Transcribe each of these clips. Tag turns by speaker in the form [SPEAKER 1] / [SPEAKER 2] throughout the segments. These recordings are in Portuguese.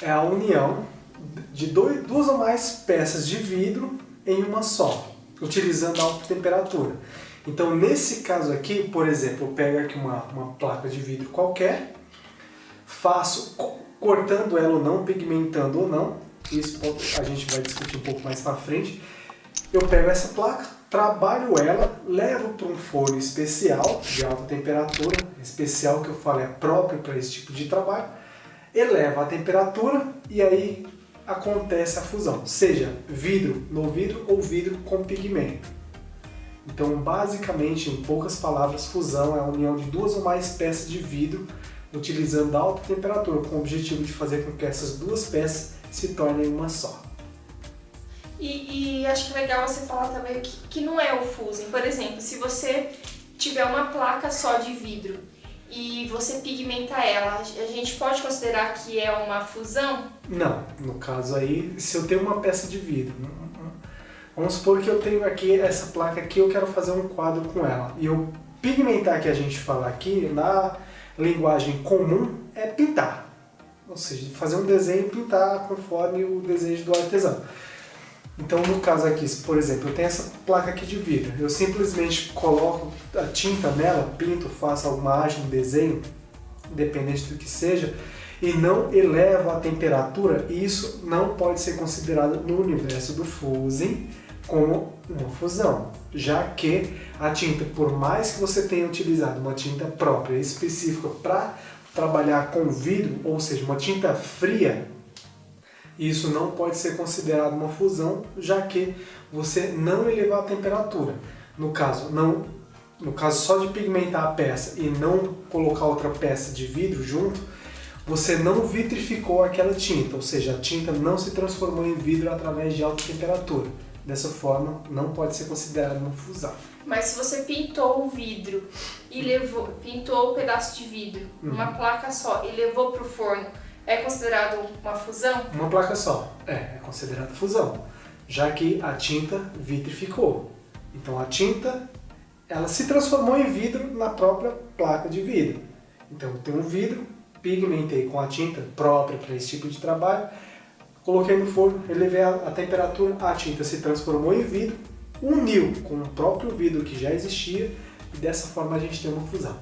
[SPEAKER 1] é a união de duas ou mais peças de vidro em uma só, utilizando alta temperatura. Então, nesse caso aqui, por exemplo, eu pego aqui uma placa de vidro qualquer, faço, cortando ela ou não, pigmentando ou não, isso a gente vai discutir um pouco mais para frente. Eu pego essa placa, trabalho ela, levo para um forno especial de alta temperatura, especial que eu falo é próprio para esse tipo de trabalho, eleva a temperatura e aí acontece a fusão, seja vidro no vidro ou vidro com pigmento. Então, basicamente, em poucas palavras, fusão é a união de duas ou mais peças de vidro utilizando alta temperatura, com o objetivo de fazer com que essas duas peças se tornem uma só.
[SPEAKER 2] E acho que é legal você falar também que não é o fusing. Por exemplo, se você tiver uma placa só de vidro e você pigmenta ela, a gente pode considerar que é uma fusão?
[SPEAKER 1] Não, no caso aí, se eu tenho uma peça de vidro, vamos supor que eu tenho aqui essa placa aqui, eu quero fazer um quadro com ela. E eu pigmentar, que a gente fala aqui, na linguagem comum, é pintar. Ou seja, fazer um desenho e pintar conforme o desejo do artesão. Então, no caso aqui, por exemplo, eu tenho essa placa aqui de vidro. Eu simplesmente coloco a tinta nela, pinto, faço alguma arte, um desenho, independente do que seja, e não elevo a temperatura, e isso não pode ser considerado no universo do fusing como uma fusão, já que a tinta, por mais que você tenha utilizado uma tinta própria, específica para trabalhar com vidro, ou seja, uma tinta fria, isso não pode ser considerado uma fusão, já que você não elevou a temperatura. No caso só de pigmentar a peça e não colocar outra peça de vidro junto, você não vitrificou aquela tinta, ou seja, a tinta não se transformou em vidro através de alta temperatura. Dessa forma, não pode ser considerada uma fusão.
[SPEAKER 2] Mas se você pintou o vidro e pintou o pedaço de vidro, uma placa só, e levou para o forno, é considerado uma fusão?
[SPEAKER 1] Uma placa só, é considerada fusão, já que a tinta vitrificou. Então a tinta, ela se transformou em vidro na própria placa de vidro. Então eu tenho um vidro, pigmentei com a tinta própria para esse tipo de trabalho, coloquei no forno, elevei a temperatura, a tinta se transformou em vidro, uniu com o próprio vidro que já existia e dessa forma a gente tem uma fusão.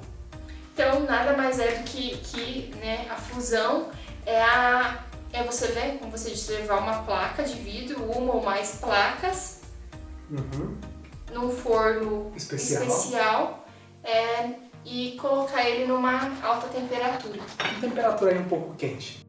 [SPEAKER 2] Então nada mais é do que né, a fusão é você, né, como você disse, levar uma placa de vidro, uma ou mais placas, num forno especial e colocar ele numa alta temperatura.
[SPEAKER 1] A temperatura é um pouco quente.